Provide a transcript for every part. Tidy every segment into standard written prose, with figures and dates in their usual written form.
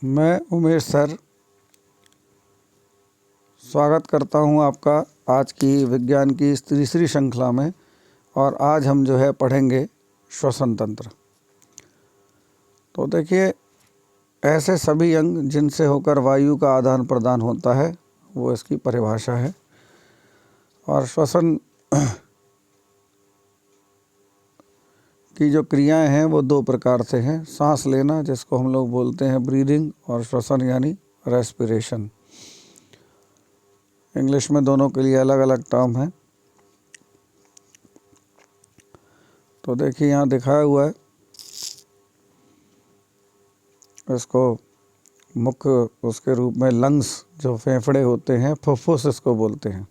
मैं उमेश सर स्वागत करता हूं आपका आज की विज्ञान की इस तीसरी श्रृंखला में। और आज हम जो है पढ़ेंगे श्वसन तंत्र। तो देखिए, ऐसे सभी अंग जिनसे होकर वायु का आदान प्रदान होता है वो इसकी परिभाषा है। और श्वसन की जो क्रियाएं हैं वो दो प्रकार से हैं। सांस लेना, जिसको हम लोग बोलते हैं ब्रीदिंग, और श्वसन यानी रेस्पिरेशन। इंग्लिश में दोनों के लिए अलग अलग टर्म है। तो देखिए यहाँ दिखाया हुआ है, इसको मुख्य उसके रूप में लंग्स, जो फेफड़े होते हैं, फुफ्फुस इसको बोलते हैं।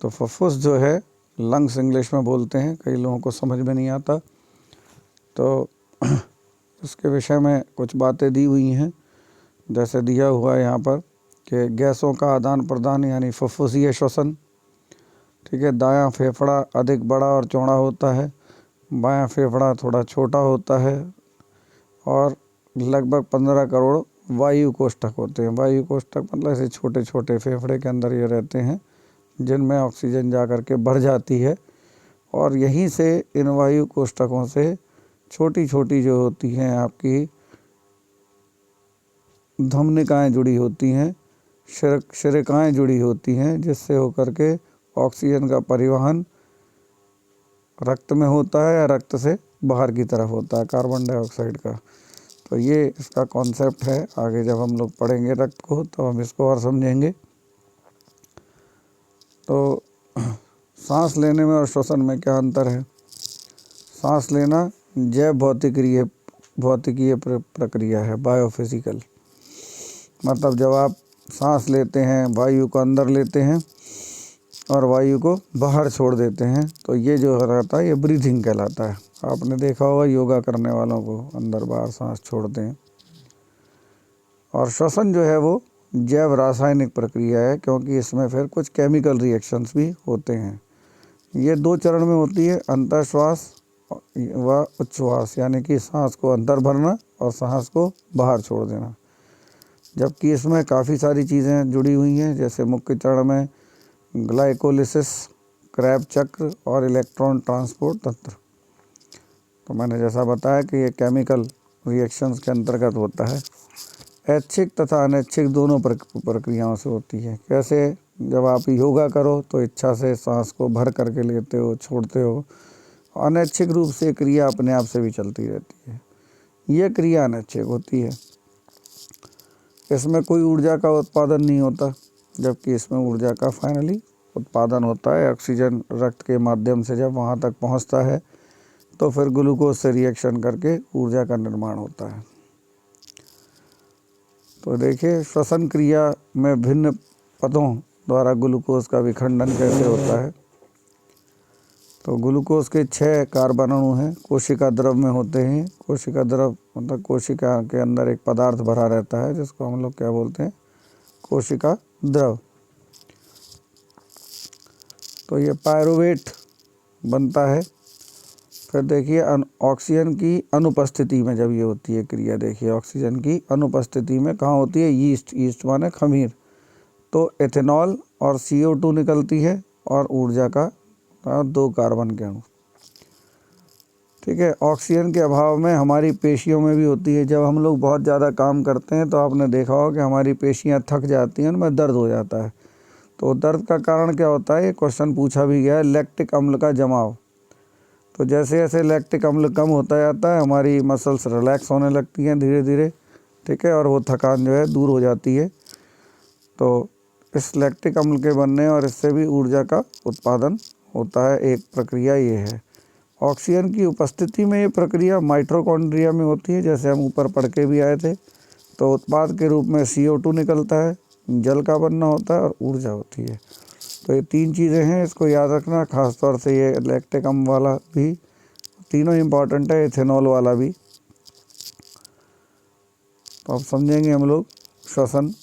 तो फुफ्फुस जो है लंग्स इंग्लिश में बोलते हैं, कई लोगों को समझ में नहीं आता। तो इसके विषय में कुछ बातें दी हुई हैं, जैसे दिया हुआ है यहाँ पर कि गैसों का आदान प्रदान यानी फुफ्फुसीय श्वसन। ठीक है, दायां फेफड़ा अधिक बड़ा और चौड़ा होता है, बायां फेफड़ा थोड़ा छोटा होता है, और लगभग 15 करोड़ वायु कोष्ठक होते हैं। वायु कोष्ठक मतलब ऐसे छोटे छोटे फेफड़े के अंदर ये रहते हैं, जिनमें ऑक्सीजन जा कर के भर जाती है। और यहीं से इन वायु कोष्ठकों से छोटी छोटी जो होती हैं आपकी धमनिकाएँ जुड़ी होती हैं, शिरिकाएँ जुड़ी होती हैं, जिससे होकर के ऑक्सीजन का परिवहन रक्त में होता है या रक्त से बाहर की तरफ होता है, कार्बन डाइऑक्साइड का। तो ये इसका कॉन्सेप्ट है। आगे जब हम लोग पढ़ेंगे रक्त को तो हम इसको और समझेंगे। तो सांस लेने में और श्वसन में क्या अंतर है? सांस लेना जैव भौतिकीय प्रक्रिया है, बायोफिजिकल। मतलब जब आप सांस लेते हैं, वायु को अंदर लेते हैं और वायु को बाहर छोड़ देते हैं, तो ये जो रहता है ये ब्रीथिंग कहलाता है। आपने देखा होगा योगा करने वालों को अंदर बाहर सांस छोड़ते हैं। और श्वसन जो है वो जैव रासायनिक प्रक्रिया है, क्योंकि इसमें फिर कुछ केमिकल रिएक्शंस भी होते हैं। ये दो चरण में होती है, अंतःश्वास व उच्छ्वास, यानी कि सांस को अंदर भरना और सांस को बाहर छोड़ देना। जबकि इसमें काफ़ी सारी चीज़ें जुड़ी हुई हैं, जैसे मुख्य चरण में ग्लाइकोलिसिस, क्रैब चक्र और इलेक्ट्रॉन ट्रांसपोर्ट तंत्र। तो मैंने जैसा बताया कि ये केमिकल रिएक्शंस के अंतर्गत होता है। ऐच्छिक तथा अनैच्छिक दोनों प्रक्रियाओं से होती है। कैसे? जब आप योगा करो तो इच्छा से सांस को भर करके लेते हो, छोड़ते हो। अनैच्छिक रूप से क्रिया अपने आप से भी चलती रहती है। ये क्रिया अनैच्छिक होती है, इसमें कोई ऊर्जा का उत्पादन नहीं होता, जबकि इसमें ऊर्जा का फाइनली उत्पादन होता है। ऑक्सीजन रक्त के माध्यम से जब वहाँ तक पहुँचता है तो फिर ग्लूकोज से रिएक्शन करके ऊर्जा का निर्माण होता है। तो देखिए, श्वसन क्रिया में भिन्न पदों द्वारा ग्लूकोज का विखंडन कैसे होता है। तो ग्लूकोज के 6 कार्बन अणु हैं, कोशिका द्रव में होते हैं। कोशिका द्रव मतलब कोशिका के अंदर एक पदार्थ भरा रहता है, जिसको हम लोग क्या बोलते हैं? कोशिका द्रव। तो ये पायरुवेट बनता है। फिर देखिए, ऑक्सीजन की अनुपस्थिति में जब ये होती है क्रिया, देखिए ऑक्सीजन की अनुपस्थिति में कहाँ होती है? यीस्ट माने खमीर। तो एथेनॉल और CO2 निकलती है और ऊर्जा का 2 कार्बन के अणु। ठीक है, ऑक्सीजन के अभाव में हमारी पेशियों में भी होती है। जब हम लोग बहुत ज़्यादा काम करते हैं तो आपने देखा होगा कि हमारी पेशियां थक जाती हैं, उनमें दर्द हो जाता है। तो दर्द का कारण क्या होता है? ये क्वेश्चन पूछा भी गया है, लैक्टिक अम्ल का जमाव। तो जैसे जैसे लैक्टिक अम्ल कम होता जाता है, हमारी मसल्स रिलैक्स होने लगती हैं धीरे धीरे। ठीक है, और वो थकान जो है दूर हो जाती है। तो इस लैक्टिक अम्ल के बनने और इससे भी ऊर्जा का उत्पादन होता है। एक प्रक्रिया ये है। ऑक्सीजन की उपस्थिति में ये प्रक्रिया माइटोकॉन्ड्रिया में होती है, जैसे हम ऊपर पढ़ के भी आए थे। तो उत्पाद के रूप में CO2 निकलता है, जल का बनना होता है और ऊर्जा होती है। तो ये 3 चीज़ें हैं, इसको याद रखना। खास तौर से ये लैक्टिक अम्ल वाला भी, तीनों इम्पॉर्टेंट है, इथेनॉल वाला भी। तो अब समझेंगे हम लोग श्वसन।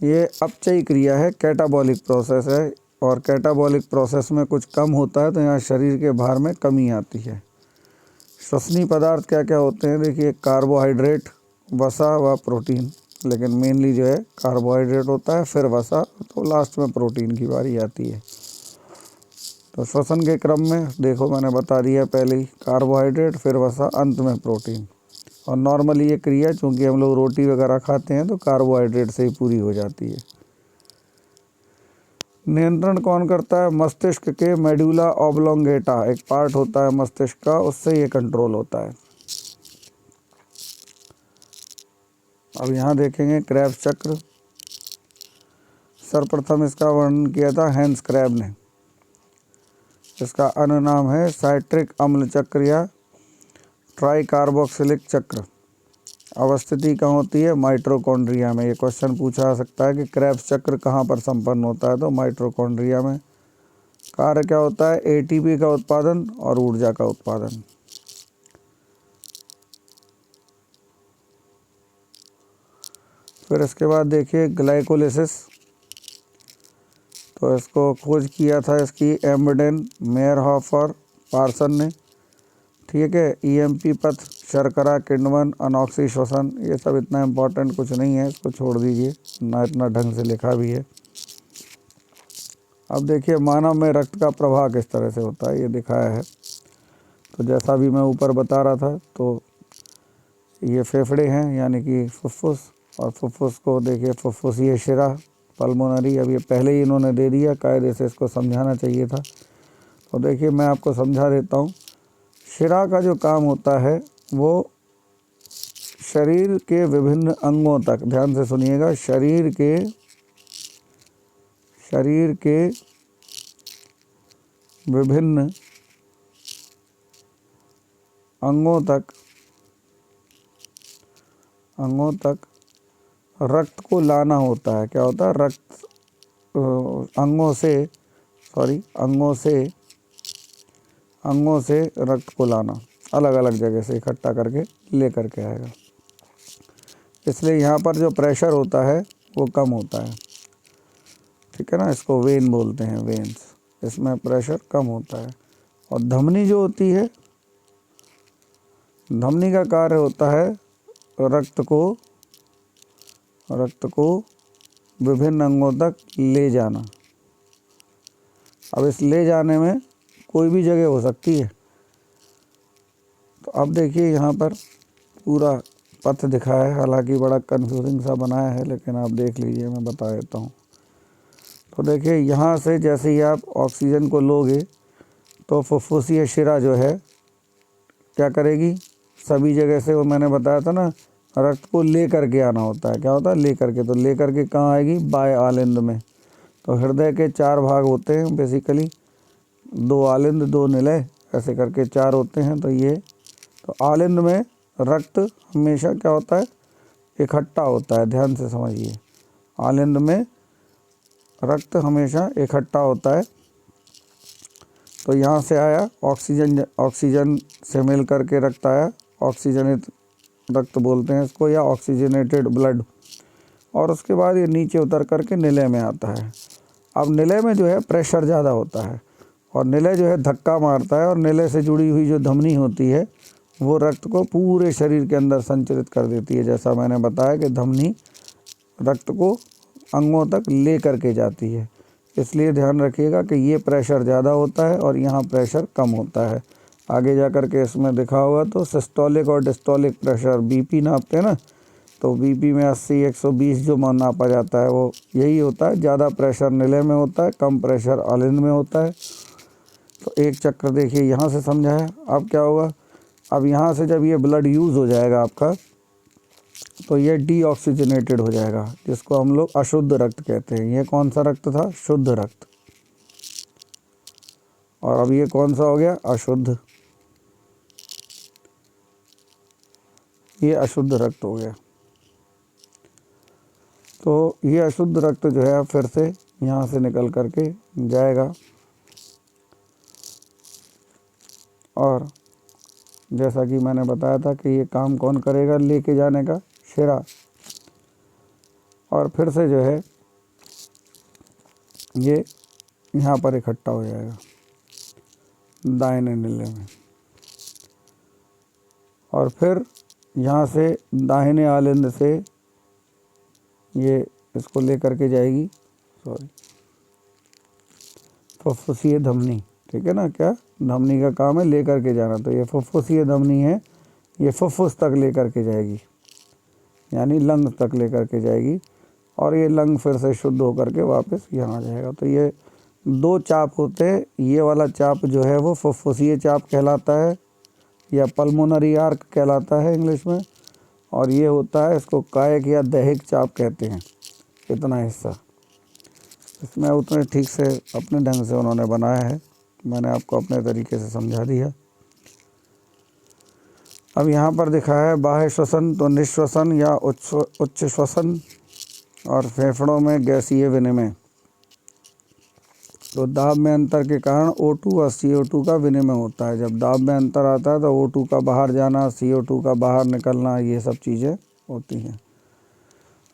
ये अपचयी क्रिया है, कैटाबॉलिक प्रोसेस है। और कैटाबॉलिक प्रोसेस में कुछ कम होता है तो यहाँ शरीर के भार में कमी आती है। श्वसनीय पदार्थ क्या क्या होते हैं? देखिए, कार्बोहाइड्रेट, वसा व प्रोटीन, लेकिन मेनली जो है कार्बोहाइड्रेट होता है, फिर वसा, तो लास्ट में प्रोटीन की बारी आती है। तो श्वसन के क्रम में देखो मैंने बता दिया पहले ही, कार्बोहाइड्रेट, फिर वसा, अंत में प्रोटीन। और नॉर्मली ये क्रिया चूँकि हम लोग रोटी वगैरह खाते हैं तो कार्बोहाइड्रेट से ही पूरी हो जाती है। नियंत्रण कौन करता है? मस्तिष्क के मेडुला ऑब्लोंगेटा, एक पार्ट होता है मस्तिष्क का, उससे ये कंट्रोल होता है। अब यहाँ देखेंगे क्रेब्स चक्र। सर्वप्रथम इसका वर्णन किया था हैंस क्रैब ने। इसका अन्य नाम है साइट्रिक अम्ल चक्र या ट्राइकार्बोक्सिलिक चक्र। अवस्थिति कहाँ होती है? माइटोकॉन्ड्रिया में। ये क्वेश्चन पूछा जा सकता है कि क्रेब्स चक्र कहाँ पर संपन्न होता है, तो माइटोकॉन्ड्रिया में। कार्य क्या होता है? एटीपी का उत्पादन और ऊर्जा का उत्पादन। फिर इसके बाद देखिए ग्लाइकोलिसिस, तो इसको खोज किया था इसकी एम्बडेन, मेयरहॉफ और पार्सन ने। ठीक है, ईएमपी पथ, शर्करा, किण्वन, अनॉक्सी श्वसन, ये सब इतना इम्पोर्टेंट कुछ नहीं है, इसको छोड़ दीजिए, ना इतना ढंग से लिखा भी है। अब देखिए मानव में रक्त का प्रवाह किस तरह से होता है, ये दिखाया है। तो जैसा भी मैं ऊपर बता रहा था, तो ये फेफड़े हैं यानी कि फुफ्फुस, और फुफ्फुस को देखिए फुफ्फुसीय शिरा, पल्मोनरी। अब ये पहले ही इन्होंने दे दिया, कायदे से इसको समझाना चाहिए था। तो देखिए मैं आपको समझा देता हूँ। शिरा का जो काम होता है वो शरीर के विभिन्न अंगों तक, ध्यान से सुनिएगा, शरीर के विभिन्न अंगों तक रक्त को लाना होता है। क्या होता है? रक्त अंगों से रक्त को लाना, अलग अलग जगह से इकट्ठा करके ले करके आएगा। इसलिए यहाँ पर जो प्रेशर होता है वो कम होता है। ठीक है ना, इसको वेन बोलते हैं, वेन्स, इसमें प्रेशर कम होता है। और धमनी जो होती है, धमनी का कार्य होता है रक्त को विभिन्न अंगों तक ले जाना। अब इस ले जाने में कोई भी जगह हो सकती है। तो अब देखिए यहाँ पर पूरा पथ दिखाया है, हालांकि बड़ा कंफ्यूजिंग सा बनाया है, लेकिन आप देख लीजिए, मैं बता देता हूँ। तो देखिए यहाँ से जैसे ही आप ऑक्सीजन को लोगे तो फुफ्फुसीय शिरा जो है क्या करेगी? सभी जगह से, वो मैंने बताया था ना, रक्त को ले करके आना होता है। क्या होता है? ले करके। तो ले करके कहाँ आएगी? बाय आलिंद में। तो हृदय के 4 भाग होते हैं बेसिकली, 2 आलिंद, 2 निलय, ऐसे करके 4 होते हैं। तो आलिंद में रक्त हमेशा क्या होता है? इकट्ठा होता है। ध्यान से समझिए, आलिंद में रक्त हमेशा इकट्ठा होता है। तो यहाँ से आया ऑक्सीजन से मिल करके रक्त आया, ऑक्सीजनित रक्त बोलते हैं इसको, या ऑक्सीजनेटेड ब्लड। और उसके बाद ये नीचे उतर करके निलय में आता है। अब निलय में जो है प्रेशर ज़्यादा होता है, और निलय जो है धक्का मारता है, और निलय से जुड़ी हुई जो धमनी होती है वो रक्त को पूरे शरीर के अंदर संचरित कर देती है। जैसा मैंने बताया कि धमनी रक्त को अंगों तक ले करके जाती है। इसलिए ध्यान रखिएगा कि ये प्रेशर ज़्यादा होता है और यहाँ प्रेशर कम होता है। आगे जा कर के इसमें दिखा हुआ, तो सिस्टोलिक और डिस्टोलिक प्रेशर, बीपी नापते हैं ना, तो बीपी में 80, 120 जो नापा जाता है वो यही होता है। ज़्यादा प्रेशर निलय में होता है, कम प्रेशर आलिंद में होता है। तो एक चक्र देखिए यहाँ से समझा है। अब क्या होगा? अब यहाँ से जब ये ब्लड यूज़ हो जाएगा आपका, तो ये डीऑक्सीजनेटेड हो जाएगा, जिसको हम लोग अशुद्ध रक्त कहते हैं। ये कौन सा रक्त था? शुद्ध रक्त। और अब ये कौन सा हो गया? अशुद्ध। ये अशुद्ध रक्त हो गया। तो ये अशुद्ध रक्त जो है फिर से यहाँ से निकल करके जाएगा, और जैसा कि मैंने बताया था कि ये काम कौन करेगा लेके जाने का? शिरा। और फिर से जो है ये यहाँ पर इकट्ठा हो जाएगा दाहिने निले में। और फिर यहाँ से दाहिने आलिंद से ये इसको लेकर के जाएगी, सॉरी, फुफ्फुसीय धमनी, ठीक है ना। क्या धमनी का काम है लेकर के जाना, तो ये फुफ्फुसीय धमनी है, ये फुफ्फुस तक लेकर के जाएगी, यानी लंग तक लेकर के जाएगी, और ये लंग फिर से शुद्ध होकर के वापस यहाँ आ जाएगा। तो ये 2 चाप होते हैं। ये वाला चाप जो है वो फुफ्फुसीय चाप कहलाता है या पल्मोनरी आर्क कहलाता है इंग्लिश में, और ये होता है, इसको कायिक या दैहिक चाप कहते हैं। इतना हिस्सा इसमें उतने ठीक से अपने ढंग से उन्होंने बनाया है, मैंने आपको अपने तरीके से समझा दिया। अब यहाँ पर दिखा है बाह्य श्वसन, तो निश्वसन या उच्च श्वसन, और फेफड़ों में गैसीय विनिमय। तो दाब में अंतर के कारण O2 और CO2 का विनिमय होता है। जब दाब में अंतर आता है तो O2 का बाहर जाना, CO2 का बाहर निकलना, ये सब चीज़ें होती हैं।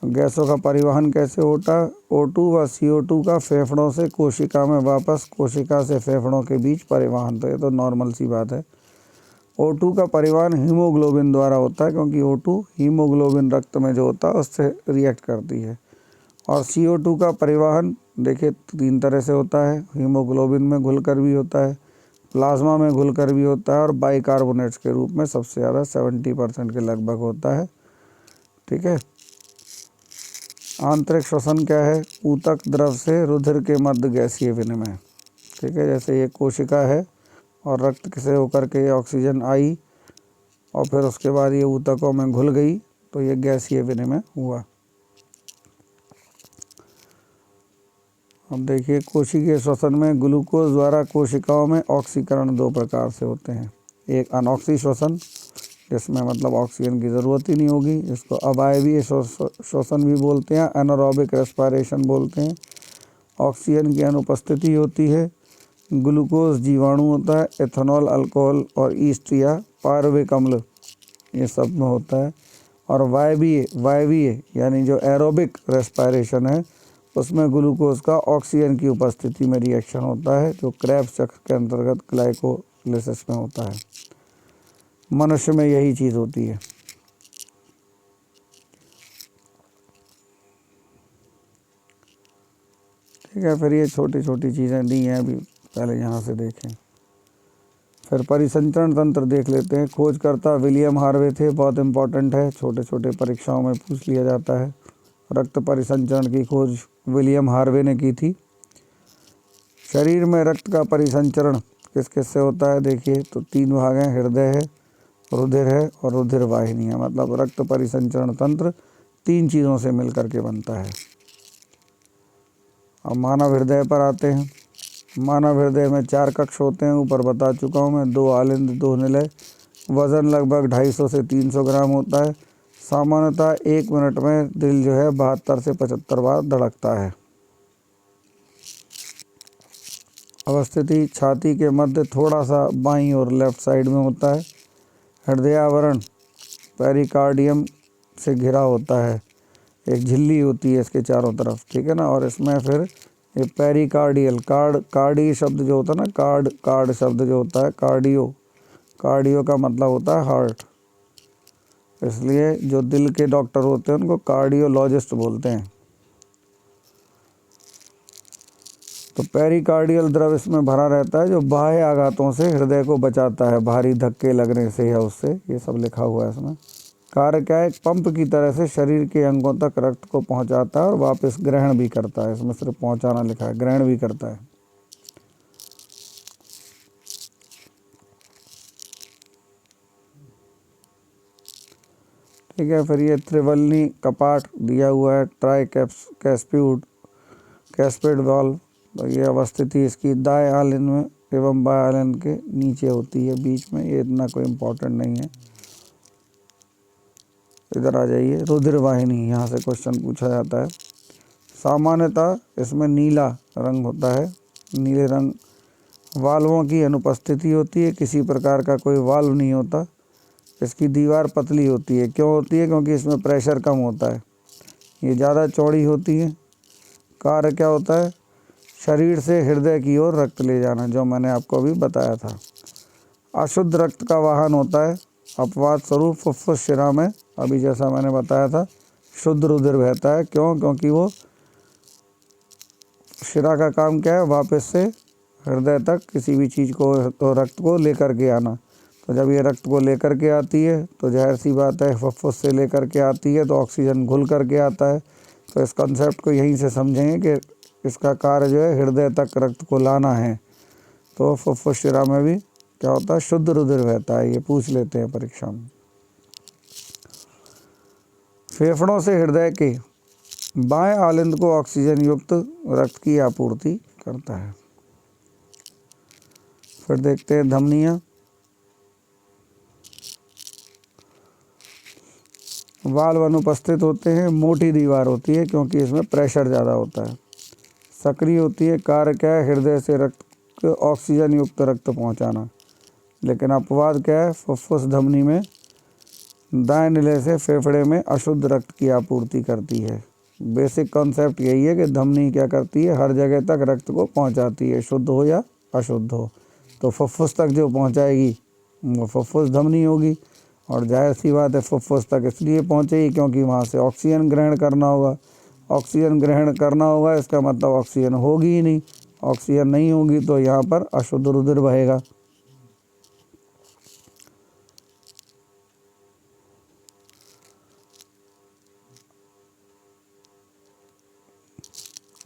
गैसों का परिवहन कैसे होता है? O2 व CO2 का फेफड़ों से कोशिका में वापस, कोशिका से फेफड़ों के बीच परिवहन। तो ये तो नॉर्मल सी बात है। O2 का परिवहन हीमोग्लोबिन द्वारा होता है, क्योंकि O2 हीमोग्लोबिन रक्त में जो होता है उससे रिएक्ट करती है। और CO2 का परिवहन देखिए 3 तरह से होता है, हीमोग्लोबिन में घुलकर भी होता है, प्लाज्मा में घुलकर भी होता है, और बाइकार्बोनेट्स के रूप में सबसे ज़्यादा 70% के लगभग होता है, ठीक है। आंतरिक श्वसन क्या है? ऊतक द्रव से रुधिर के मध्य गैसीय विनिमय, ठीक है। जैसे ये कोशिका है और रक्त से होकर के ऑक्सीजन आई और फिर उसके बाद ये ऊतकों में घुल गई, तो ये गैसीय विनिमय हुआ। अब देखिए कोशिकीय श्वसन में ग्लूकोज द्वारा कोशिकाओं में ऑक्सीकरण 2 प्रकार से होते हैं। एक अनऑक्सी श्वसन, जिसमें मतलब ऑक्सीजन की ज़रूरत ही नहीं होगी, इसको अवायवीय श्वसन भी बोलते हैं, एनारोबिक रेस्पिरेशन बोलते हैं। ऑक्सीजन की अनुपस्थिति होती है, ग्लूकोज जीवाणु होता है, एथेनॉल, अल्कोहल और ईस्ट या पायरुविक अम्ल ये सब में होता है। और वायवीय यानी जो एरोबिक रेस्पिरेशन है, उसमें ग्लूकोज का ऑक्सीजन की उपस्थिति में रिएक्शन होता है, जो क्रेब्स चक्र के अंतर्गत ग्लाइकोलिसिस में होता है। मनुष्य में यही चीज़ होती है। ठीक है, फिर ये छोटी छोटी चीज़ें दी हैं, अभी पहले यहाँ से देखें। फिर परिसंचरण तंत्र देख लेते हैं। खोजकर्ता विलियम हार्वे थे, बहुत इंपॉर्टेंट है, छोटे छोटे परीक्षाओं में पूछ लिया जाता है। रक्त परिसंचरण की खोज विलियम हार्वे ने की थी। शरीर में रक्त का परिसंचरण किस किस से होता है? देखिए तो 3 भाग हैं, हृदय है, रुधिर है और रुधिर वाहिनी है। मतलब रक्त परिसंचरण तंत्र 3 चीज़ों से मिलकर के बनता है। अब मानव हृदय पर आते हैं। मानव हृदय में 4 कक्ष होते हैं, ऊपर बता चुका हूँ मैं, 2 आलिंद 2 निलय। वज़न लगभग 250 से 300 ग्राम होता है। सामान्यतः 1 मिनट में दिल जो है 72 से 75 बार धड़कता है। अवस्थिति छाती के मध्य थोड़ा सा बाईं और लेफ्ट साइड में होता है। हृदय आवरण पेरिकार्डियम से घिरा होता है, एक झिल्ली होती है इसके चारों तरफ, ठीक है ना। और इसमें फिर ये पेरिकार्डियल कार्डी शब्द जो होता है ना, कार्ड शब्द जो होता है, कार्डियो का मतलब होता है हार्ट, इसलिए जो दिल के डॉक्टर होते हैं उनको कार्डियोलॉजिस्ट बोलते हैं। तो पेरिकार्डियल द्रव इसमें भरा रहता है, जो बाह्य आघातों से हृदय को बचाता है, भारी धक्के लगने से या उससे, ये सब लिखा हुआ है इसमें। कार्य क्या है? पंप की तरह से शरीर के अंगों तक रक्त को पहुंचाता है और वापस ग्रहण भी करता है। इसमें सिर्फ पहुंचाना लिखा है, ग्रहण भी करता है। ठीक है, फिर ये त्रिवलनी कपाट दिया हुआ है, ट्राई कैस्पेड वाल्व। तो ये अवस्थिति इसकी दाएं आलिंद में एवं बाएं आलिंद के नीचे होती है, बीच में। ये इतना कोई इम्पोर्टेंट नहीं है। इधर आ जाइए, रुधिर वाहिनी, यहाँ से क्वेश्चन पूछा जाता है। सामान्यतः इसमें नीला रंग होता है, नीले रंग। वाल्वों की अनुपस्थिति होती है, किसी प्रकार का कोई वाल्व नहीं होता। इसकी दीवार पतली होती है। क्यों होती है? क्योंकि इसमें प्रेशर कम होता है। ये ज़्यादा चौड़ी होती है। कार्य क्या होता है? शरीर से हृदय की ओर रक्त ले जाना, जो मैंने आपको अभी बताया था। अशुद्ध रक्त का वाहन होता है, अपवाद स्वरूप फुफ्फुस शिरा में, अभी जैसा मैंने बताया था, शुद्ध रुधिर बहता है। क्यों? क्योंकि वो शिरा का काम क्या है? वापस से हृदय तक किसी भी चीज़ को, तो रक्त को लेकर के आना। तो जब ये रक्त को लेकर के आती है तो जाहिर सी बात है फुफ्फुस से लेकर के आती है तो ऑक्सीजन घुल कर के आता है। तो इस कंसेप्ट को यहीं से समझेंगे कि इसका कार्य जो है हृदय तक रक्त को लाना है। तो फुफ्फुस शिरा में भी क्या होता है? शुद्ध रुधिर बहता है। ये पूछ लेते हैं परीक्षा में। फेफड़ों से हृदय के बाएं आलिंद को ऑक्सीजन युक्त रक्त की आपूर्ति करता है। फिर देखते हैं धमनियाँ। वाल्व अनुपस्थित होते हैं, मोटी दीवार होती है क्योंकि इसमें प्रेशर ज़्यादा होता है। सक्रिय होती है, कार्य क्या है? हृदय से रक्त को ऑक्सीजन युक्त रक्त पहुंचाना। लेकिन अपवाद क्या है? फुफ्फुस धमनी में दाएं निले से फेफड़े में अशुद्ध रक्त की आपूर्ति करती है। बेसिक कॉन्सेप्ट यही है कि धमनी क्या करती है? हर जगह तक रक्त को पहुंचाती है, शुद्ध हो या अशुद्ध हो। तो फुफ्फुस तक जो पहुंचाएगी वो फुफ्फुस धमनी होगी। और जाहिर सी बात है फुफ्फुस तक इसलिए पहुंचेगी क्योंकि वहाँ से ऑक्सीजन ग्रहण करना होगा। ऑक्सीजन ग्रहण करना होगा, इसका मतलब ऑक्सीजन होगी ही नहीं। ऑक्सीजन नहीं होगी तो यहाँ पर अशुद्ध रुधिर बहेगा।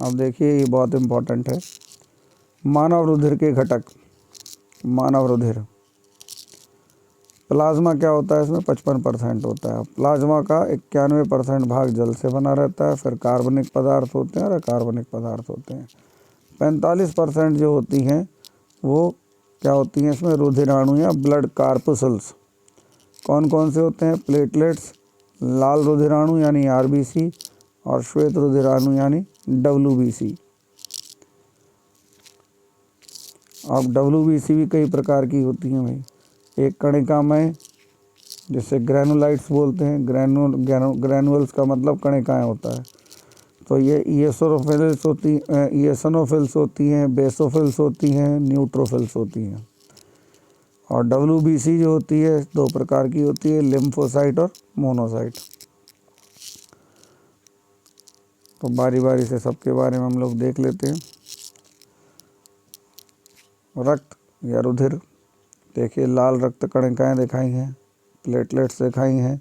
अब देखिए ये बहुत इम्पोर्टेंट है। मानव रुधिर के घटक। मानव रुधिर प्लाज्मा क्या होता है? इसमें 55% होता है। प्लाज्मा का 91% भाग जल से बना रहता है। फिर कार्बनिक पदार्थ होते हैं और अकार्बनिक पदार्थ होते हैं। 45% जो होती हैं वो क्या होती हैं? इसमें रुधिराणु या ब्लड कार्पुसल्स। कौन कौन से होते हैं? प्लेटलेट्स, लाल रुधिराणु यानी आरबीसी, और श्वेत रुधिराणु यानी डब्ल्यूबीसी। अब डब्ल्यूबीसी भी कई प्रकार की होती हैं भाई। एक कणिकामय, जिसे ग्रैनुलाइट्स बोलते हैं। ग्रैनुअल्स का मतलब कणिकाएँ होता है। तो ये ईओसिनोफिल्स होती हैं, बेसोफिल्स होती हैं, न्यूट्रोफिल्स होती हैं। और डब्ल्यूबीसी जो होती है 2 प्रकार की होती है, लिम्फोसाइट और मोनोसाइट। तो बारी बारी से सबके बारे में हम लोग देख लेते हैं। रक्त या रुधिर, देखिए लाल रक्त कणिकाएँ दिखाई हैं, प्लेटलेट्स दिखाई हैं,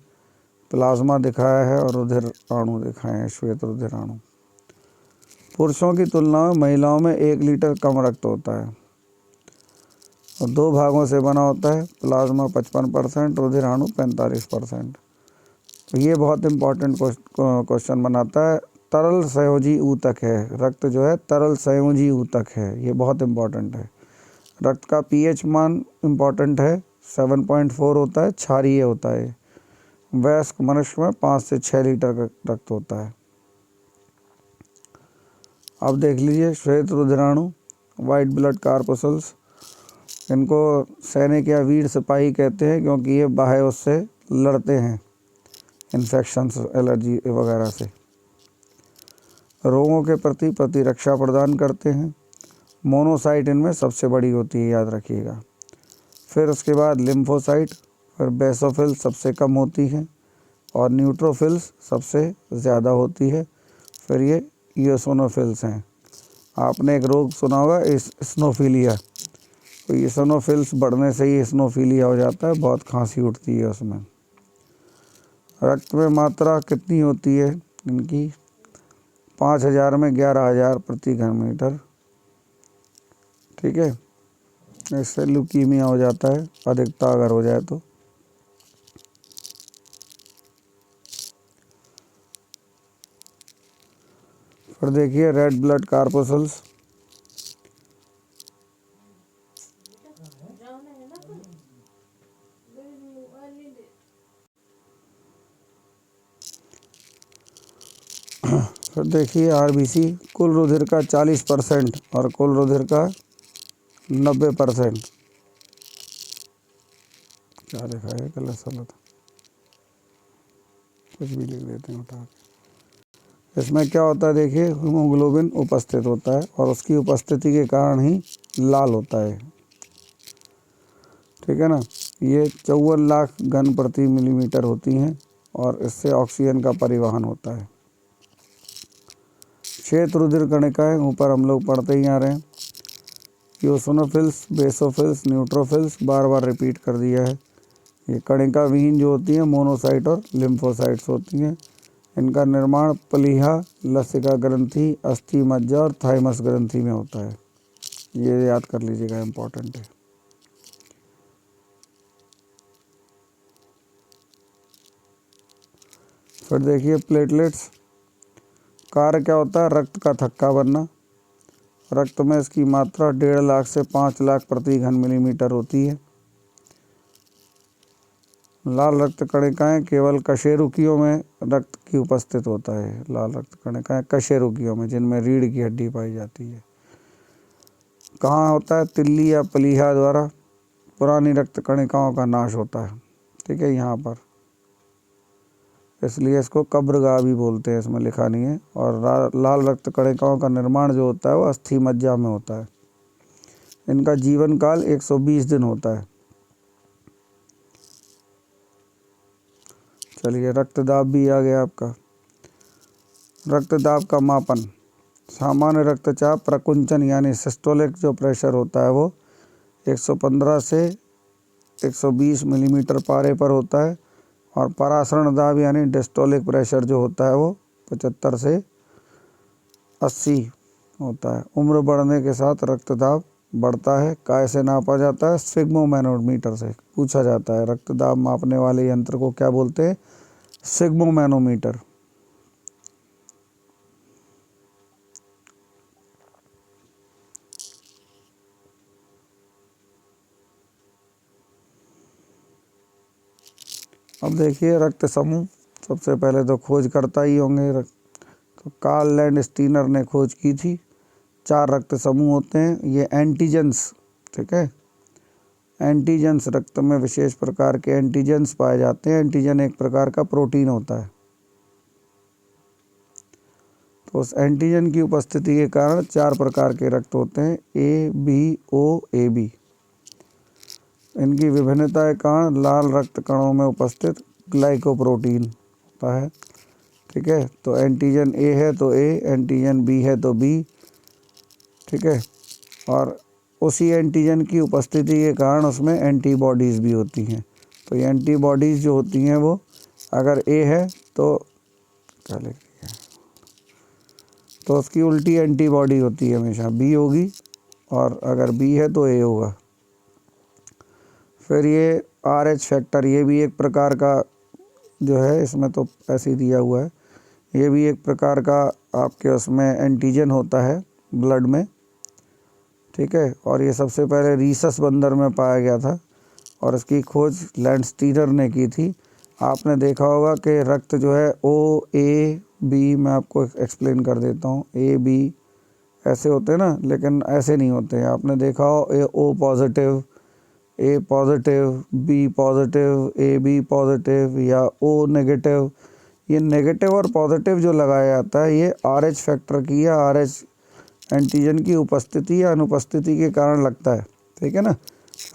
प्लाज्मा दिखाया है और रुधिर अणु दिखाए हैं, श्वेत रुधिर अणु। पुरुषों की तुलना में महिलाओं में 1 लीटर कम रक्त होता है और 2 भागों से बना होता है। प्लाज्मा 55%, रुधिर अणु 45%। तो ये बहुत इम्पोर्टेंट क्वेश्चन बनाता है। तरल संयोजी ऊतक है, रक्त जो है तरल संयोजी ऊतक है, ये बहुत इम्पोर्टेंट है। रक्त का पीएच मान इम्पोर्टेंट है, 7.4 होता है, क्षारीय होता है। वयस्क मनुष्य में 5 से 6 लीटर रक्त होता है। अब देख लीजिए श्वेत रुधिराणु, वाइट ब्लड कार्पुसल्स। इनको सैनिक या वीर सिपाही कहते हैं क्योंकि ये बाह्य उससे लड़ते हैं, इन्फेक्शंस, एलर्जी वगैरह से। रोगों के प्रति प्रतिरक्षा प्रदान करते हैं। मोनोसाइट इनमें सबसे बड़ी होती है, याद रखिएगा। फिर उसके बाद लिम्फोसाइट, फिर बेसोफिल्स सबसे कम होती हैं और न्यूट्रोफिल्स सबसे ज़्यादा होती है। फिर ये ईओसिनोफिल्स हैं। आपने एक रोग सुना होगा स्नोफीलिया। तो ईओसिनोफिल्स बढ़ने से ही स्नोफीलिया हो जाता है, बहुत खांसी उठती है उसमें। रक्त में मात्रा कितनी होती है इनकी? 5000 में 11000 प्रति घन मीटर। ठीक है, इससे ल्यूकीमिया हो जाता है अधिकता अगर हो जाए तो। फिर देखिए रेड ब्लड कार्पुसल्स। फिर देखिए आरबीसी, कुल रुधिर का 40% और कुल रुधिर का 90%। क्या लिखा है? गलत सलत कुछ भी लिख देते हैं उठा के। इसमें क्या होता है देखिए, हीमोग्लोबिन उपस्थित होता है और उसकी उपस्थिति के कारण ही लाल होता है। ठीक है ना। ये 54 लाख घन प्रति मिलीमीटर होती हैं और इससे ऑक्सीजन का परिवहन होता है। श्वेत रुधिर कणिकाएँ ऊपर हम लोग पढ़ते ही आ रहे हैं। यूसोनोफिल्स, बेसोफिल्स, न्यूट्रोफिल्स बार बार रिपीट कर दिया है। ये कणिका विहीन जो होती हैं मोनोसाइट और लिम्फोसाइट्स होती हैं। इनका निर्माण प्लीहा, लसिका ग्रंथि, अस्थि मज्जा और थाइमस ग्रंथि में होता है। ये याद कर लीजिएगा, इम्पोर्टेंट है। फिर देखिए प्लेटलेट्स, कार्य क्या होता है? रक्त का थक्का बनना। रक्त में इसकी मात्रा 1.5 लाख से 5 लाख प्रति घन मिलीमीटर होती है। लाल रक्त कणिकाएँ केवल कशेरुकियों में रक्त की उपस्थित होता है। लाल रक्त कणिकाएँ कशेरुकियों में, जिनमें रीढ़ की हड्डी पाई जाती है। कहाँ होता है? तिल्ली या प्लीहा द्वारा पुरानी रक्त कणिकाओं का नाश होता है। ठीक है, यहाँ पर, इसलिए इसको कब्रगाह भी बोलते हैं, इसमें लिखा नहीं है। और लाल रक्त कणिकाओं का निर्माण जो होता है वो अस्थि मज्जा में होता है। इनका जीवन काल 120 दिन होता है। चलिए, रक्तदाब भी आ गया आपका। रक्तदाब का मापन, सामान्य रक्तचाप प्रकुंचन यानी सिस्टोलिक जो प्रेशर होता है वो 115 से 120 मिलीमीटर पारे पर होता है। और परासरण दाब यानी डिस्टोलिक प्रेशर जो होता है वो 75 से 80 होता है। उम्र बढ़ने के साथ रक्तदाब बढ़ता है। कैसे नापा जाता है? स्फिग्मोमैनोमीटर से पूछा जाता है। रक्तदाब मापने वाले यंत्र को क्या बोलते हैं? स्फिग्मोमैनोमीटर। अब देखिए रक्त समूह, सबसे पहले तो खोज करता ही होंगे, तो कार्ल लैंडस्टीनर ने खोज की थी। 4 रक्त समूह होते हैं, ये एंटीजेंस। ठीक है, एंटीजेंस, रक्त में विशेष प्रकार के एंटीजेंस पाए जाते हैं। एंटीजन एक प्रकार का प्रोटीन होता है। तो उस एंटीजन की उपस्थिति के कारण 4 प्रकार के रक्त होते हैं, ए, बी, ओ, ए, बी। इनकी विभिन्नता के कारण लाल रक्त कणों में उपस्थित ग्लाइकोप्रोटीन होता है। ठीक है, तो एंटीजन ए है तो ए, एंटीजन बी है तो बी। ठीक है, और उसी एंटीजन की उपस्थिति के कारण उसमें एंटीबॉडीज़ भी होती हैं। तो ये एंटीबॉडीज़ जो होती हैं वो अगर ए है तो क्या लिख दिया, तो उसकी उल्टी एंटीबॉडी होती है हमेशा, बी होगी। और अगर बी है तो ए होगा। फिर ये RH फैक्टर, ये भी एक प्रकार का जो है, इसमें तो ऐसे ही दिया हुआ है, ये भी एक प्रकार का आपके उसमें एंटीजन होता है ब्लड में। ठीक है, और ये सबसे पहले रीसस बंदर में पाया गया था और इसकी खोज लैंडस्टीनर ने की थी। आपने देखा होगा कि रक्त जो है ओ, ए, बी, मैं आपको एक्सप्लेन कर देता हूँ। ए, बी ऐसे होते हैं ना, लेकिन ऐसे नहीं होते हैं। आपने देखा हो O positive, A positive, B positive, A B positive या ओ नेगेटिव। ये नेगेटिव और पॉजिटिव जो लगाया जाता है ये RH फैक्टर की या RH एंटीजन की उपस्थिति या अनुपस्थिति के कारण लगता है। ठीक है ना,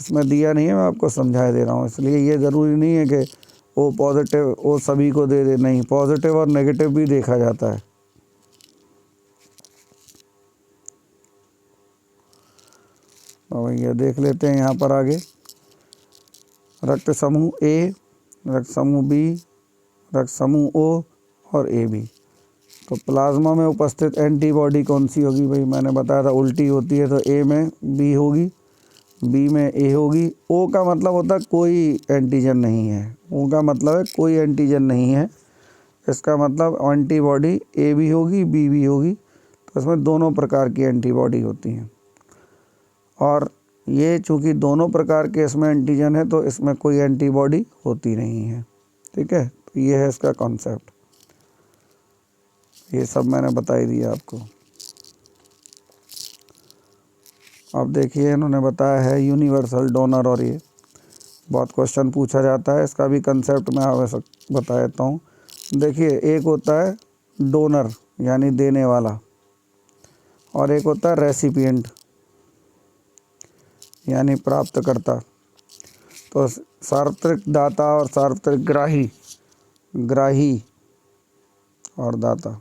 इसमें दिया नहीं है, मैं आपको समझा दे रहा हूँ। इसलिए ये ज़रूरी नहीं है कि ओ पॉजिटिव ओ सभी को दे दे, नहीं, पॉजिटिव और नेगेटिव भी देखा जाता है। तो ये देख लेते हैं यहाँ पर आगे। रक्त समूह ए, रक्त समूह बी, रक्त समूह ओ और ए बी। तो प्लाज्मा में उपस्थित एंटीबॉडी कौन सी होगी? भाई मैंने बताया था उल्टी होती है, तो ए में बी होगी, बी में ए होगी। ओ का मतलब होता है कोई एंटीजन नहीं है। ओ का मतलब है कोई एंटीजन नहीं है। इसका मतलब एंटीबॉडी ए भी होगी, बी भी होगी। तो इसमें दोनों प्रकार की एंटीबॉडी होती हैं। और ये चूँकि दोनों प्रकार के इसमें एंटीजन है तो इसमें कोई एंटीबॉडी होती नहीं है। ठीक है, तो ये है इसका कॉन्सेप्ट। ये सब मैंने बता ही दिया आपको। अब देखिए इन्होंने बताया है यूनिवर्सल डोनर, और ये बहुत क्वेश्चन पूछा जाता है, इसका भी कंसेप्ट मैं आपको बता देता हूँ। देखिए, एक होता है डोनर यानी देने वाला, और एक होता है रेसिपिएंट यानी प्राप्तकर्ता। तो सार्वत्रिक दाता और सार्वत्रिक ग्राही, ग्राही और दाता,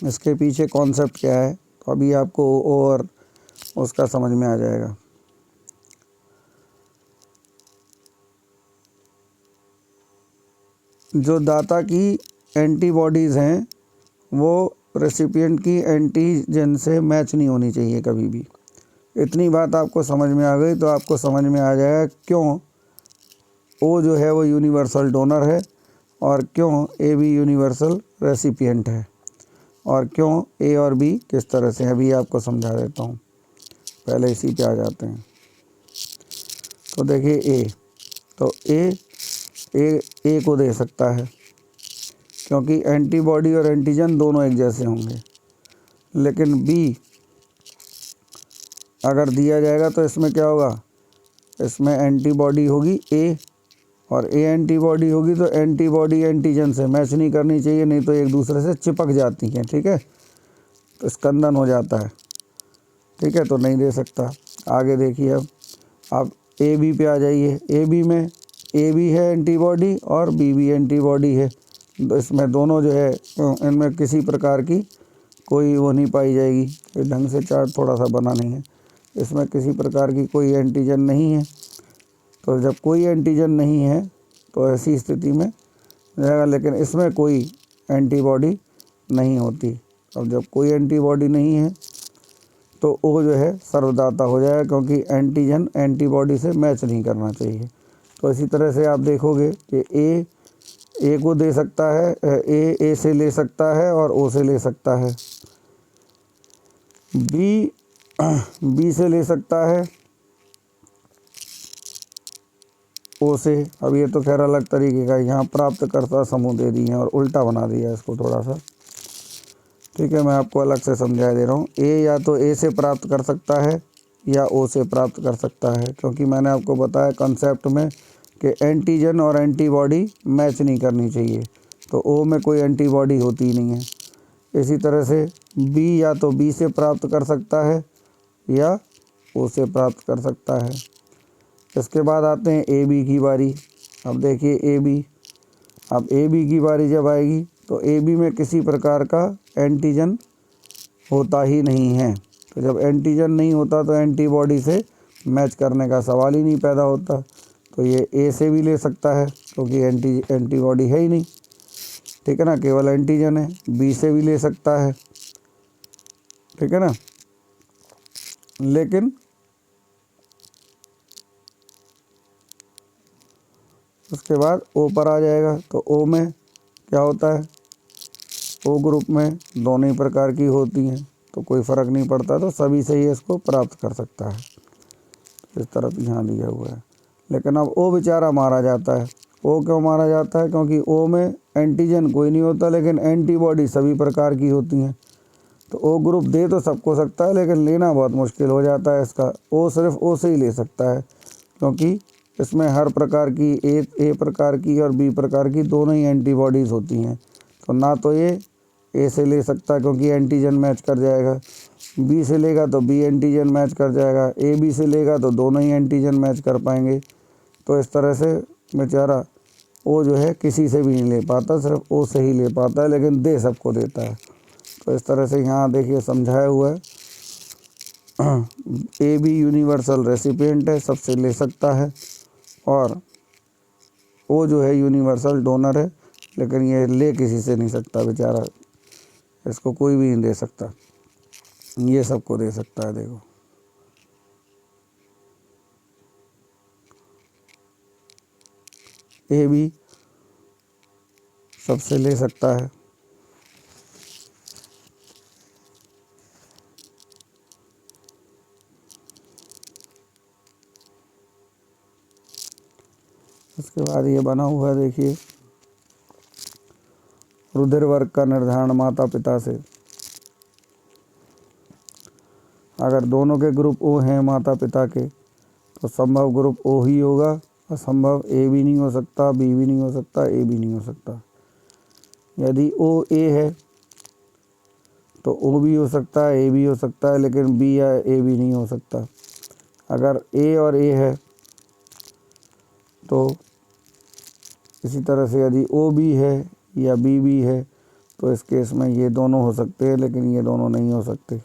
इसके पीछे कॉन्सेप्ट क्या है तो अभी आपको ओ और उसका समझ में आ जाएगा। जो दाता की एंटीबॉडीज़ हैं वो रेसिपिएंट की एंटीजन से मैच नहीं होनी चाहिए कभी भी। इतनी बात आपको समझ में आ गई तो आपको समझ में आ जाएगा क्यों ओ जो है वो यूनिवर्सल डोनर है और क्यों ए भी यूनिवर्सल रेसिपिएंट है और क्यों ए और बी किस तरह से। अभी आपको समझा देता हूँ, पहले इसी पे आ जाते हैं। तो देखिए ए, तो ए को दे सकता है क्योंकि एंटीबॉडी और एंटीजन दोनों एक जैसे होंगे। लेकिन बी अगर दिया जाएगा तो इसमें क्या होगा, इसमें एंटीबॉडी होगी ए और ए एंटीबॉडी होगी तो एंटीबॉडी एंटीजन से मैच नहीं करनी चाहिए, नहीं तो एक दूसरे से चिपक जाती हैं, ठीक है, तो स्कंदन हो जाता है, ठीक है, तो नहीं दे सकता। आगे देखिए अब ए बी पे आ जाइए। ए बी में ए भी है एंटीबॉडी और बी भी एंटीबॉडी है, तो इसमें दोनों जो है इनमें किसी प्रकार की कोई वो नहीं पाई जाएगी। ये ढंग से चार्ट थोड़ा सा बना नहीं है, इसमें किसी प्रकार की कोई एंटीजन नहीं है। तो जब कोई एंटीजन नहीं है तो ऐसी स्थिति में जाएगा, लेकिन इसमें कोई एंटीबॉडी नहीं होती। अब जब कोई एंटीबॉडी नहीं है तो वो जो है सर्वदाता हो जाएगा क्योंकि एंटीजन एंटीबॉडी से मैच नहीं करना चाहिए। तो इसी तरह से आप देखोगे कि ए को दे सकता है, ए से ले सकता है और ओ से ले सकता है, बी से ले सकता है ओ से। अब ये तो खैर अलग तरीके का, यहाँ प्राप्तकर्ता समूह दे दिए हैं और उल्टा बना दिया इसको थोड़ा सा, ठीक है, मैं आपको अलग से समझा दे रहा हूँ। ए या तो ए से प्राप्त कर सकता है या ओ से प्राप्त कर सकता है, क्योंकि मैंने आपको बताया कॉन्सेप्ट में कि एंटीजन और एंटीबॉडी मैच नहीं करनी चाहिए, तो ओ में कोई एंटीबॉडी होती ही नहीं है। इसी तरह से बी या तो बी से प्राप्त कर सकता है या ओ से प्राप्त कर सकता है। इसके बाद आते हैं ए बी की बारी। अब देखिए ए बी, अब ए बी की बारी जब आएगी तो ए बी में किसी प्रकार का एंटीजन होता ही नहीं है। तो जब एंटीजन नहीं होता तो एंटीबॉडी से मैच करने का सवाल ही नहीं पैदा होता। तो ये ए से भी ले सकता है क्योंकि एंटीबॉडी है ही नहीं, ठीक है ना, केवल एंटीजन है। बी से भी ले सकता है, ठीक है ना, लेकिन उसके बाद ओ पर आ जाएगा। तो ओ में क्या होता है, ओ ग्रुप में दोनों ही प्रकार की होती हैं तो कोई फ़र्क नहीं पड़ता, तो सभी से ही इसको प्राप्त कर सकता है। इस तरफ यहाँ दिया हुआ है। लेकिन अब ओ बेचारा मारा जाता है। ओ क्यों मारा जाता है, क्योंकि ओ में एंटीजन कोई नहीं होता लेकिन एंटीबॉडी सभी प्रकार की होती हैं। तो ओ ग्रुप दे तो सबको सकता है लेकिन लेना बहुत मुश्किल हो जाता है इसका। ओ सिर्फ ओ से ही ले सकता है क्योंकि इसमें हर प्रकार की ए प्रकार की और बी प्रकार की दोनों ही एंटीबॉडीज़ होती हैं। तो ना तो ये ए से ले सकता है क्योंकि एंटीजन मैच कर जाएगा, बी से लेगा तो बी एंटीजन मैच कर जाएगा, ए बी से लेगा तो दोनों ही एंटीजन मैच कर पाएंगे। तो इस तरह से बेचारा ओ जो है किसी से भी नहीं ले पाता, सिर्फ ओ से ही ले पाता है, लेकिन दे सबको देता है। तो इस तरह से यहाँ देखिए समझाया हुआ है। ए बी यूनिवर्सल रेसिपिएंट है, सबसे ले सकता है, और ओ जो है यूनिवर्सल डोनर है लेकिन ये ले किसी से नहीं सकता बेचारा, इसको कोई भी नहीं दे सकता, ये सबको दे सकता है। देखो ए भी सबसे ले सकता है, उसके बाद ये बना हुआ है देखिए, रुधिर वर्ग का निर्धारण माता पिता से। अगर दोनों के ग्रुप ओ हैं माता पिता के तो संभव ग्रुप ओ ही होगा, असंभव ए भी नहीं हो सकता, बी भी नहीं हो सकता, ए भी नहीं हो सकता। यदि ओ ए है तो ओ भी हो सकता है, ए भी हो सकता है, लेकिन बी या ए भी नहीं हो सकता। अगर ए और ए है तो इसी तरह से यदि ओ बी है या बी बी है तो इस केस में ये दोनों हो सकते हैं, लेकिन ये दोनों नहीं हो सकते।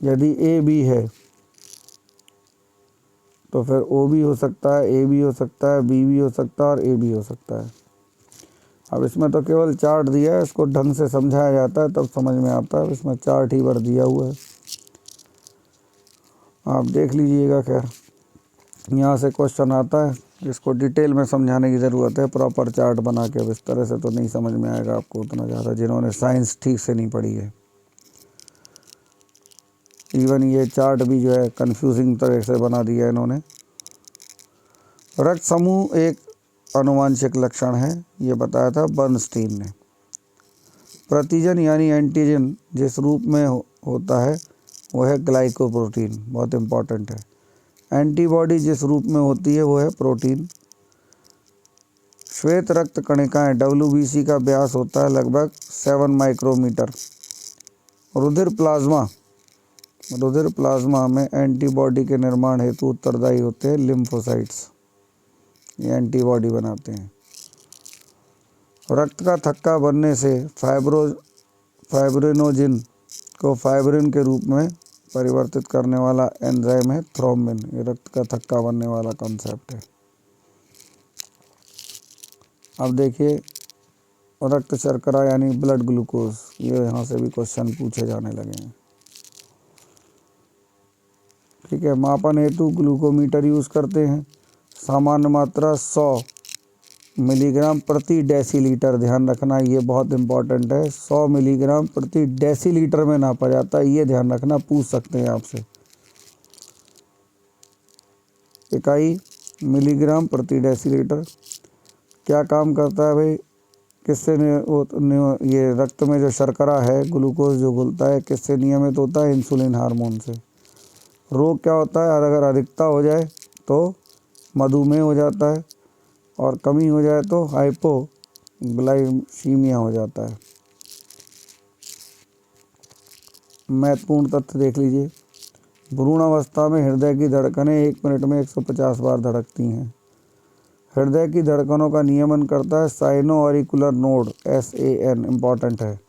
यदि ए बी है तो फिर ओ भी हो सकता है, ए भी हो सकता है, बी भी हो सकता है और ए भी हो सकता है। अब इसमें तो केवल चार्ट दिया है, इसको ढंग से समझाया जाता है तब समझ में आता है। इसमें चार्ट ही भर दिया हुआ है, आप देख लीजिएगा। खैर यहाँ से क्वेश्चन आता है, इसको डिटेल में समझाने की ज़रूरत है, प्रॉपर चार्ट बना के। अब इस तरह से तो नहीं समझ में आएगा आपको उतना ज़्यादा, जिन्होंने साइंस ठीक से नहीं पढ़ी है। इवन ये चार्ट भी जो है कंफ्यूजिंग तरह से बना दिया है इन्होंने। रक्त समूह एक आनुवांशिक लक्षण है, ये बताया था बर्नस्टीन ने। प्रतिजन यानी एंटीजन जिस रूप में होता है वो है ग्लाइकोप्रोटीन, बहुत इम्पॉर्टेंट है। एंटीबॉडी जिस रूप में होती है वो है प्रोटीन। श्वेत रक्त कणिकाएँ WBC का व्यास होता है लगभग 7 माइक्रोमीटर। रुधिर प्लाज्मा में एंटीबॉडी के निर्माण हेतु उत्तरदायी होते हैं लिम्फोसाइट्स, ये एंटीबॉडी बनाते हैं। रक्त का थक्का बनने से फाइब्रिनोजिन को फाइब्रिन के रूप में परिवर्तित करने वाला एंजाइम है थ्रोम्बिन। ये रक्त का थक्का बनने वाला कॉन्सेप्ट है। अब देखिए रक्त शर्करा यानी ब्लड ग्लूकोज, ये यहाँ से भी क्वेश्चन पूछे जाने लगे हैं। ठीक है, मापन हेतु ग्लूकोमीटर यूज़ करते हैं। सामान्य मात्रा 100 मिलीग्राम प्रति डेसीलीटर, ध्यान रखना ये बहुत इम्पॉर्टेंट है। 100 मिलीग्राम प्रति डेसीलीटर में नापा जाता है, ये ध्यान रखना, पूछ सकते हैं आपसे। इकाई मिलीग्राम प्रति डेसीलीटर। क्या काम करता है भाई, किससे ये रक्त में जो शर्करा है, ग्लूकोज जो घुलता है, किससे नियमित होता है? इंसुलिन हार्मोन से। रोग क्या होता है, अगर अधिकता हो जाए तो मधुमेह हो जाता है और कमी हो जाए तो हाइपोग्लाइसीमिया हो जाता है। महत्वपूर्ण तथ्य देख लीजिए। भ्रूण अवस्था में हृदय की धड़कनें 1 मिनट में 150 बार धड़कती हैं। हृदय की धड़कनों का नियमन करता है sino auricular node, SAN, important है।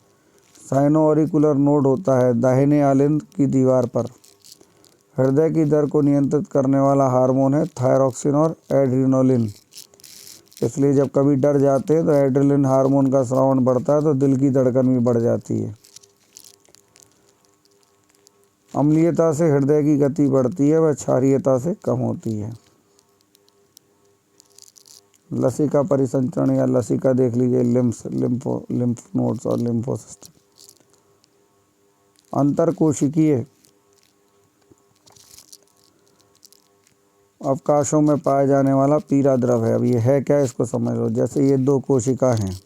साइनो ऑरिकुलर नोड होता है दाहिने आलिंद की दीवार पर। हृदय की दर को नियंत्रित करने वाला हार्मोन है थायरॉक्सिन और एड्रिनोलिन। इसलिए जब कभी डर जाते हैं तो एड्रिनलिन हार्मोन का स्रावन बढ़ता है तो दिल की धड़कन भी बढ़ जाती है। अम्लीयता से हृदय की गति बढ़ती है, वह क्षारीयता से कम होती है। लसिका परिसंचरण या लसिका देख लीजिए, लिम्फ नोड्स और लिम्फोसिस्ट। अंतरकोशिकीय अवकाशों में पाए जाने वाला पीला द्रव है। अब ये है क्या, इसको समझ लो। जैसे ये 2 कोशिका हैं,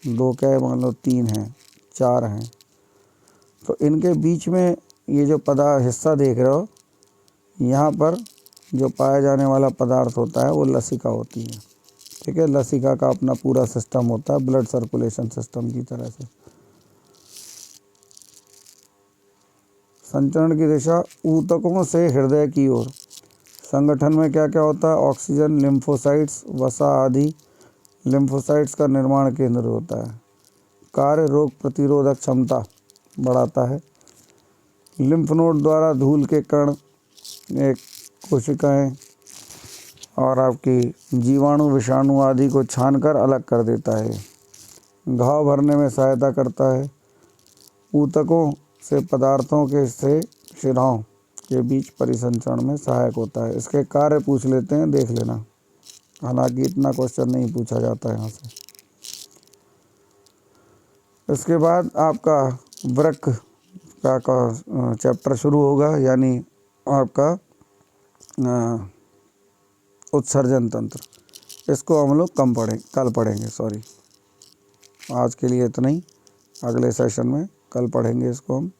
2 क्या है, मान लो 3 हैं, 4 हैं, तो इनके बीच में ये जो हिस्सा देख रहे हो, यहाँ पर जो पाया जाने वाला पदार्थ होता है वो लसिका होती है। ठीक है, लसिका का अपना पूरा सिस्टम होता है, ब्लड सर्कुलेशन सिस्टम की तरह से। संचरण की दिशा ऊतकों से हृदय की ओर। संगठन में क्या क्या होता है? ऑक्सीजन, लिम्फोसाइट्स, वसा आदि लिम्फोसाइट्स का निर्माण केंद्र होता है। कार्य रोग प्रतिरोधक क्षमता बढ़ाता है। लिम्फ नोड द्वारा धूल के कण, एक कोशिकाएं और आपकी जीवाणु, विषाणु आदि को छानकर अलग कर देता है। घाव भरने में सहायता करता है। ऊतकों से पदार्थों के शिराओं के बीच परिसंचरण में सहायक होता है। इसके कार्य पूछ लेते हैं, देख लेना, हालांकि इतना क्वेश्चन नहीं पूछा जाता है यहाँ से। इसके बाद आपका वृक्क का चैप्टर शुरू होगा, यानी आपका उत्सर्जन तंत्र। इसको हम लोग कल पढ़ेंगे। सॉरी, आज के लिए इतना ही। अगले सेशन में कल पढ़ेंगे इसको हम।